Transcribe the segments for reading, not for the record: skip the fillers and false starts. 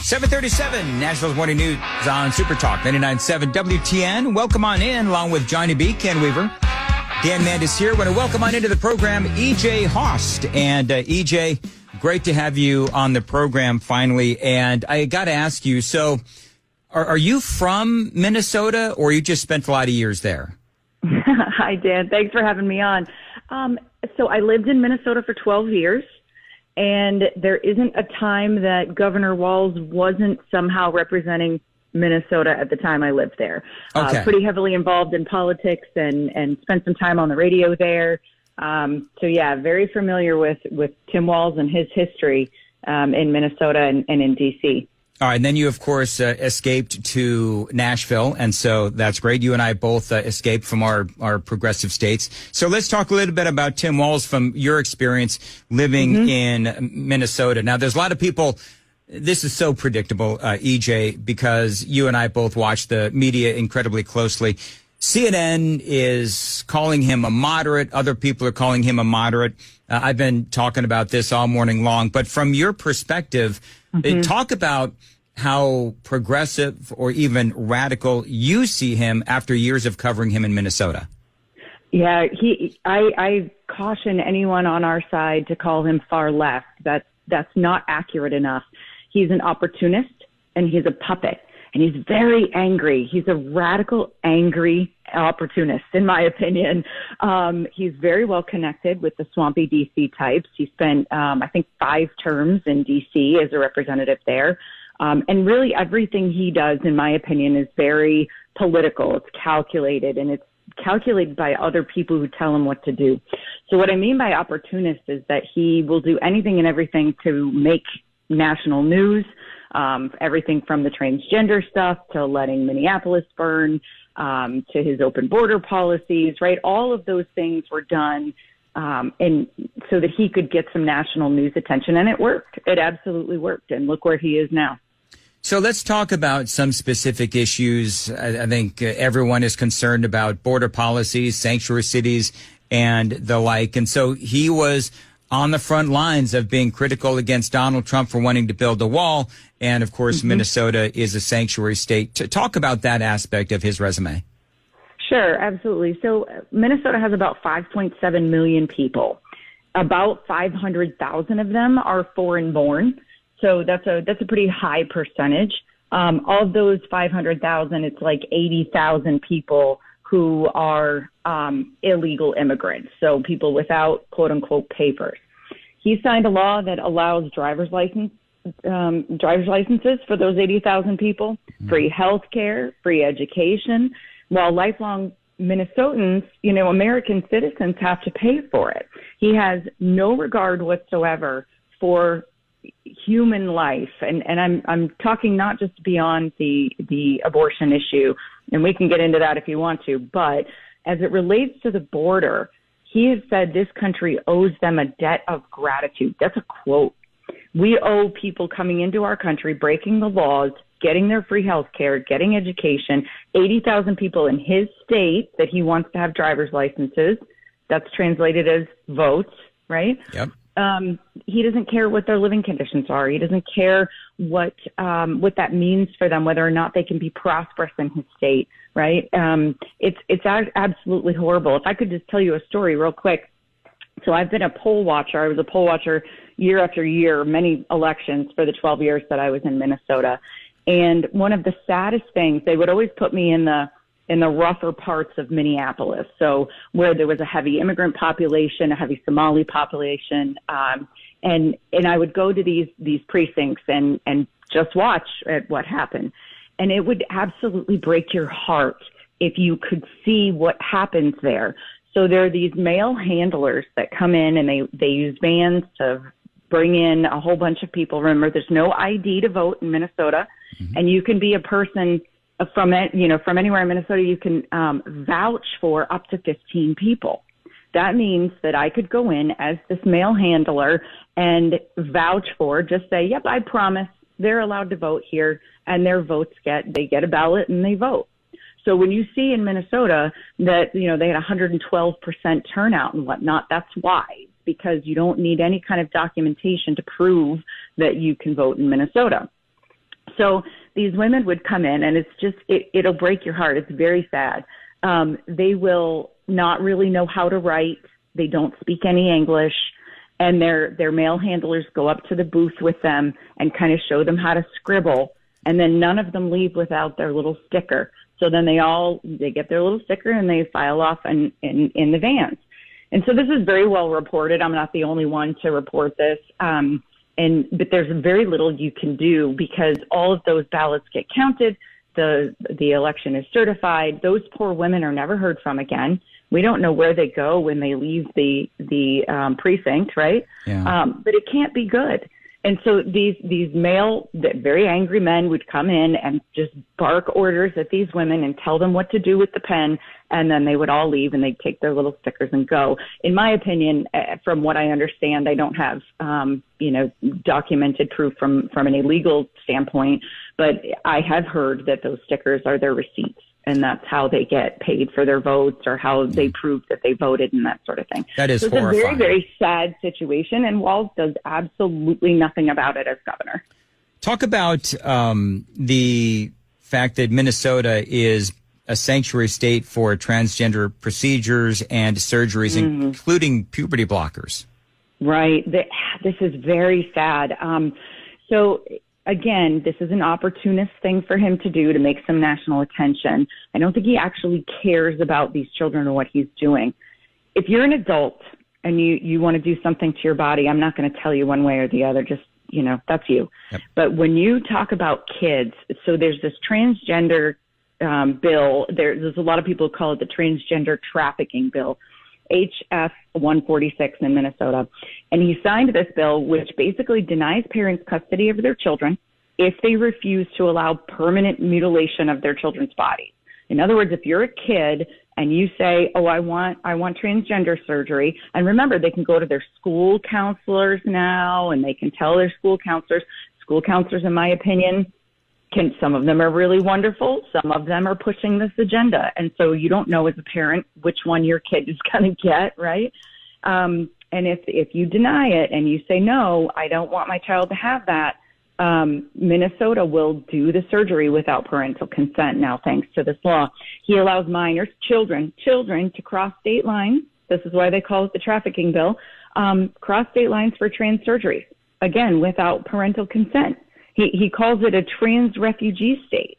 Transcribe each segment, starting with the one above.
7:37, Nashville's Morning News on Super Talk 99.7 WTN. Welcome on in, along with Johnny B, Ken Weaver. Dan Mandis here. I want to welcome on into the program EJ Haust. And EJ, great to have you on the program finally. And I got to ask you, so are you from Minnesota, or you just spent a lot of years there? Hi, Dan. Thanks for having me on. So I lived in Minnesota for 12 years. And there isn't a time that Governor Walz wasn't somehow representing Minnesota at the time I lived there. Okay. Pretty heavily involved in politics and spent some time on the radio there. So, yeah, very familiar with Tim Walz and his history in Minnesota and in D.C. All right, and then you, of course, escaped to Nashville, and so that's great. You and I both escaped from our progressive states. So let's talk a little bit about Tim Walz from your experience living in Minnesota. Now, there's a lot of people, this is so predictable, EJ, because you and I both watch the media incredibly closely. CNN is calling him a moderate. Other people are calling him a moderate. I've been talking about this all morning long. But from your perspective, talk about how progressive or even radical you see him after years of covering him in Minnesota. Yeah, I caution anyone on our side to call him far left. That's not accurate enough. He's an opportunist and he's a puppet. And he's very angry. He's a radical, angry opportunist, in my opinion. He's very well connected with the swampy D.C. types. He spent, I think, 5 terms in D.C. as a representative there. And really everything he does, in my opinion, is very political. It's calculated, and it's calculated by other people who tell him what to do. So what I mean by opportunist is that he will do anything and everything to make national news. Everything from the transgender stuff to letting Minneapolis burn, to his open border policies, right? All of those things were done and so that he could get some national news attention. And it worked. It absolutely worked. And look where he is now. So let's talk about some specific issues. I think everyone is concerned about border policies, sanctuary cities, and the like. And so he was on the front lines of being critical against Donald Trump for wanting to build a wall. And, of course, Minnesota is a sanctuary state. To talk about that aspect of his resume. Sure, absolutely. So Minnesota has about 5.7 million people. About 500,000 of them are foreign-born. So that's a pretty high percentage. Of those 500,000, it's like 80,000 people who are illegal immigrants, so people without quote-unquote papers. He signed a law that allows driver's licenses for those 80,000 people, free health care, free education, while lifelong Minnesotans, American citizens have to pay for it. He has no regard whatsoever for human life. And I'm talking not just beyond the abortion issue, and we can get into that if you want to, but as it relates to the border, he has said this country owes them a debt of gratitude. That's a quote. We owe people coming into our country, breaking the laws, getting their free health care, getting education, 80,000 people in his state that he wants to have driver's licenses. That's translated as votes, right? Yep. He doesn't care what their living conditions are. He doesn't care what that means for them, whether or not they can be prosperous in his state, right? It's absolutely horrible. If I could just tell you a story real quick. So I've been a poll watcher. I was a poll watcher year after year, many elections for the 12 years that I was in Minnesota. And one of the saddest things, they would always put me in the rougher parts of Minneapolis. So where there was a heavy immigrant population, a heavy Somali population. And I would go to these precincts and just watch at what happened. And it would absolutely break your heart if you could see what happens there. So there are these male handlers that come in and they use vans to bring in a whole bunch of people. Remember, there's no ID to vote in Minnesota, and you can be a person from anywhere in Minnesota. You can vouch for up to 15 people. That means that I could go in as this male handler and vouch for, just say, yep, I promise they're allowed to vote here, and their votes they get a ballot and they vote. So when you see in Minnesota that, they had 112% turnout and whatnot, that's why, because you don't need any kind of documentation to prove that you can vote in Minnesota. So these women would come in, and it's just, it'll break your heart. It's very sad. They will not really know how to write. They don't speak any English, and their mail handlers go up to the booth with them and kind of show them how to scribble. And then none of them leave without their little sticker. So then they get their little sticker and they file off in the vans. And so this is very well reported. I'm not the only one to report this. But there's very little you can do because all of those ballots get counted. The election is certified. Those poor women are never heard from again. We don't know where they go when they leave the precinct, right? Yeah. But it can't be good. And so these very angry men would come in and just bark orders at these women and tell them what to do with the pen, and then they would all leave and they'd take their little stickers and go. In my opinion, from what I understand, I don't have documented proof from an illegal standpoint, but I have heard that those stickers are their receipts. And that's how they get paid for their votes or how they prove that they voted and that sort of thing. That is horrifying. It's a very, very sad situation, and Walz does absolutely nothing about it as governor. Talk about the fact that Minnesota is a sanctuary state for transgender procedures and surgeries, including puberty blockers. Right. This is very sad. Again, this is an opportunist thing for him to do to make some national attention. I don't think he actually cares about these children or what he's doing. If you're an adult and you want to do something to your body, I'm not going to tell you one way or the other. Just, that's you. Yep. But when you talk about kids, so there's this transgender bill. There's a lot of people who call it the transgender trafficking bill. HF 146 in Minnesota. And he signed this bill, which basically denies parents custody of their children if they refuse to allow permanent mutilation of their children's bodies. In other words, if you're a kid and you say, oh, I want transgender surgery, and remember, they can go to their school counselors now, and they can tell their school counselors, in my opinion, some of them are really wonderful. Some of them are pushing this agenda. And so you don't know as a parent which one your kid is going to get, right? And if you deny it and you say, no, I don't want my child to have that, Minnesota will do the surgery without parental consent now, thanks to this law. He allows minors, children to cross state lines. This is why they call it the trafficking bill, cross state lines for trans surgeries, again, without parental consent. He calls it a trans refugee state.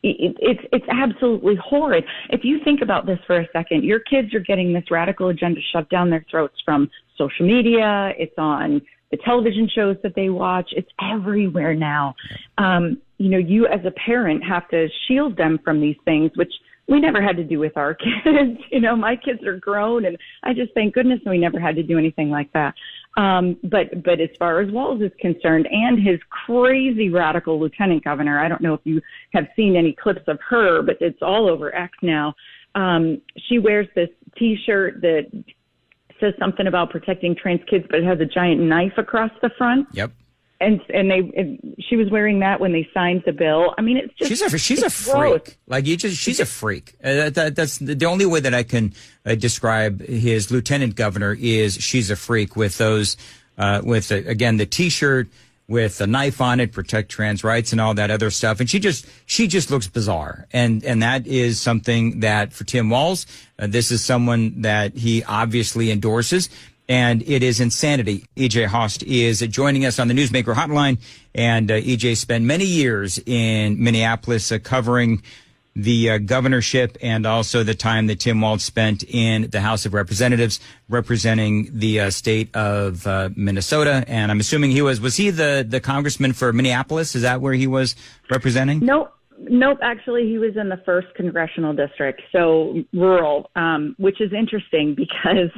It's absolutely horrid. If you think about this for a second, your kids are getting this radical agenda shoved down their throats from social media. It's on the television shows that they watch. It's everywhere now. You as a parent have to shield them from these things, which we never had to do with our kids. My kids are grown, and I just thank goodness we never had to do anything like that. But as far as Walz is concerned, and his crazy radical lieutenant governor, I don't know if you have seen any clips of her, but it's all over X now. She wears this T-shirt that says something about protecting trans kids, but it has a giant knife across the front. Yep. And she was wearing that when they signed the bill. I mean, it's just she's a freak. She's a freak. That's the only way that I can describe his lieutenant governor is she's a freak with those again the T-shirt with a knife on it, protect trans rights and all that other stuff. And she just looks bizarre. And that is something that for Tim Walz, this is someone that he obviously endorses. And it is insanity. EJ Haust is joining us on the Newsmaker Hotline. And EJ spent many years in Minneapolis covering the governorship and also the time that Tim Walz spent in the House of Representatives representing the state of Minnesota. And I'm assuming was he the congressman for Minneapolis? Is that where he was representing? Nope. Actually, he was in the 1st congressional district, so rural, which is interesting because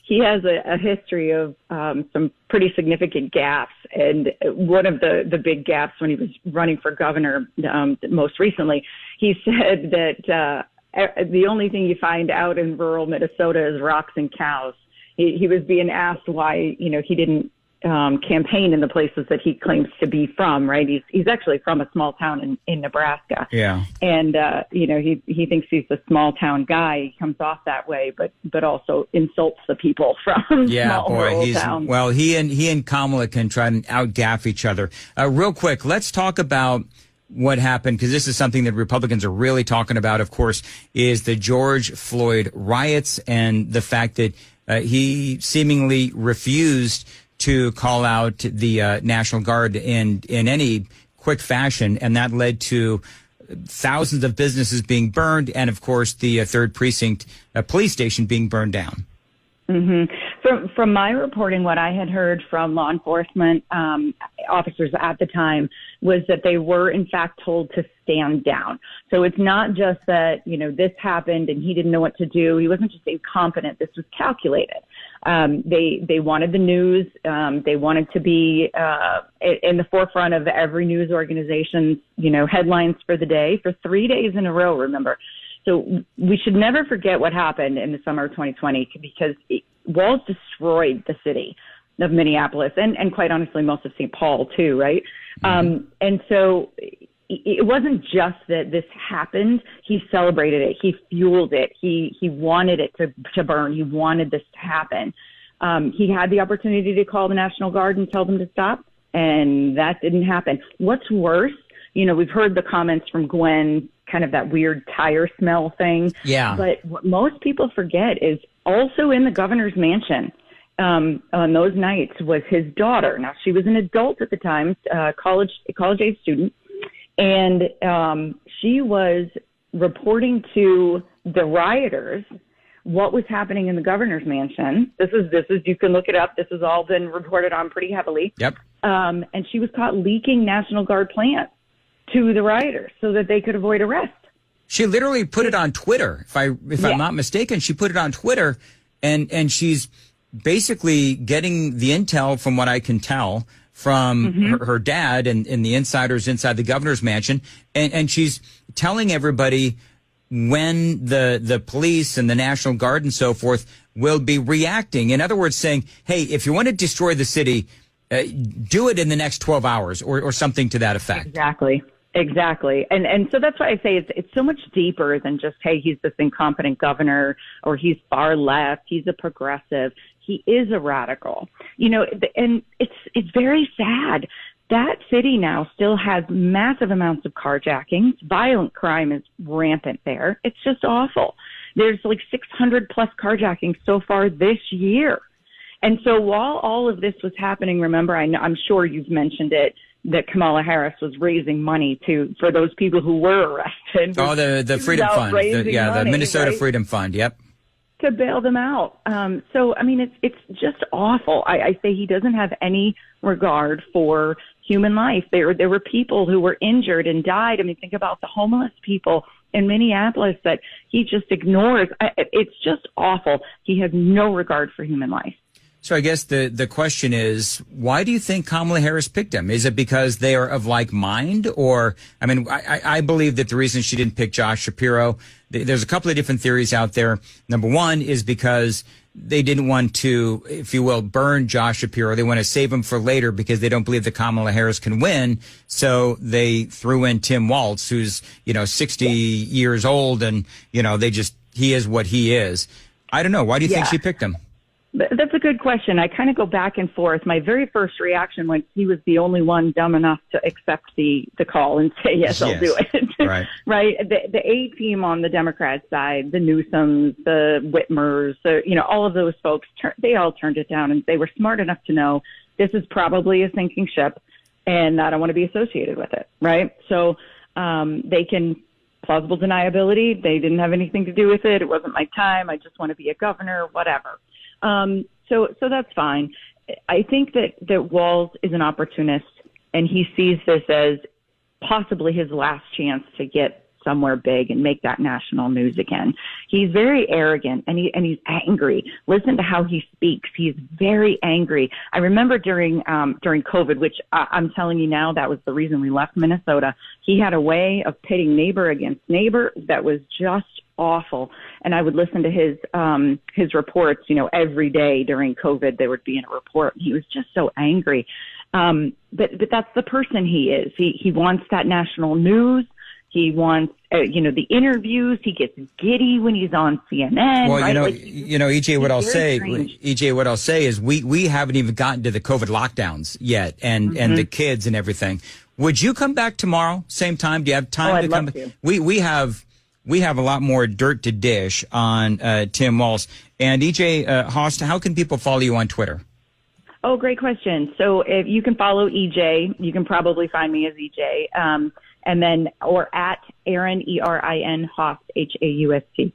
he has a history of some pretty significant gaps. And one of the big gaps when he was running for governor most recently, he said that the only thing you find out in rural Minnesota is rocks and cows. He was being asked why, he didn't campaign in the places that he claims to be from, right? He's actually from a small town in Nebraska. Yeah. And, he thinks he's a small town guy. He comes off that way, but also insults the people from small rural towns. Well, he and Kamala can try to outgaff each other. Real quick, let's talk about what happened, because this is something that Republicans are really talking about, of course, is the George Floyd riots and the fact that he seemingly refused to call out the National Guard in any quick fashion, and that led to thousands of businesses being burned, and of course the 3rd Precinct police station being burned down. Mm-hmm. From my reporting, what I had heard from law enforcement officers at the time was that they were in fact told to stand down. So it's not just that, this happened and he didn't know what to do. He wasn't just incompetent. This was calculated. They wanted the news. They wanted to be in the forefront of every news organization's, headlines for the day for 3 days in a row, remember. So we should never forget what happened in the summer of 2020, because Walz destroyed the city of Minneapolis and quite honestly, most of St. Paul too, right? Mm-hmm. And so it wasn't just that this happened. He celebrated it. He fueled it. He wanted it to burn. He wanted this to happen. He had the opportunity to call the National Guard and tell them to stop, and that didn't happen. What's worse, we've heard the comments from Gwen, kind of that weird tire smell thing. Yeah. But what most people forget is also in the governor's mansion on those nights was his daughter. Now, she was an adult at the time, college-age student, and she was reporting to the rioters what was happening in the governor's mansion. This is you can look it up. This has all been reported on pretty heavily. Yep. And she was caught leaking National Guard plans to the rioters so that they could avoid arrest. She literally put it on Twitter. If I'm not mistaken, she put it on Twitter, and she's basically getting the intel, from what I can tell, from her dad and the insiders inside the governor's mansion, and she's telling everybody when the police and the National Guard and so forth will be reacting. In other words, saying, hey, if you want to destroy the city, do it in the next 12 hours or something to that effect. Exactly. And so that's why I say it's so much deeper than just, hey, he's this incompetent governor or he's far left. He's a progressive. He is a radical, and it's very sad. That city now still has massive amounts of carjackings. Violent crime is rampant there. It's just awful. There's like 600 plus carjackings so far this year. And so while all of this was happening, remember, I'm sure you've mentioned it, that Kamala Harris was raising money for those people who were arrested. Oh, the Freedom Fund. The Minnesota Freedom Fund. Yep. To bail them out. So, I mean, it's just awful. I say he doesn't have any regard for human life. There were people who were injured and died. I mean, think about the homeless people in Minneapolis that he just ignores. It's just awful. He has no regard for human life. So I guess the question is, why do you think Kamala Harris picked him? Is it because they are of like mind? Or, I mean, I believe that the reason she didn't pick Josh Shapiro, there's a couple of different theories out there. Number one is because they didn't want to, if you will, burn Josh Shapiro. They want to save him for later because they don't believe that Kamala Harris can win. So they threw in Tim Walz, who's, 60 years old, and, he is what he is. I don't know. Why do you think she picked him? That's a good question. I kind of go back and forth. My very first reaction was he was the only one dumb enough to accept the call and say, yes, I'll do it. Right. Right. The A team on the Democrat side, the Newsoms, the Whitmers, all of those folks, they all turned it down, and they were smart enough to know this is probably a sinking ship and I don't want to be associated with it. Right. So they can plausible deniability. They didn't have anything to do with it. It wasn't my time. I just want to be a governor, whatever. So that's fine. I think that Walz is an opportunist, and he sees this as possibly his last chance to get somewhere big and make that national news again. He's very arrogant and he's angry. Listen to how he speaks. He's very angry. I remember during COVID, which I'm telling you now, that was the reason we left Minnesota. He had a way of pitting neighbor against neighbor that was just awful. And I would listen to his reports, every day during COVID, there would be in a report. He was just so angry. But that's the person he is. He wants that national news. He wants, the interviews. He gets giddy when he's on CNN. Well, right? EJ, what I'll say is we haven't even gotten to the COVID lockdowns yet, and the kids and everything. Would you come back tomorrow, same time? Do you have time to come back? We have a lot more dirt to dish on Tim Walz. And EJ Haust, how can people follow you on Twitter? Oh, great question. So if you can follow EJ, you can probably find me as EJ. And then, or at Erin, ERIN, Haust, HAUST.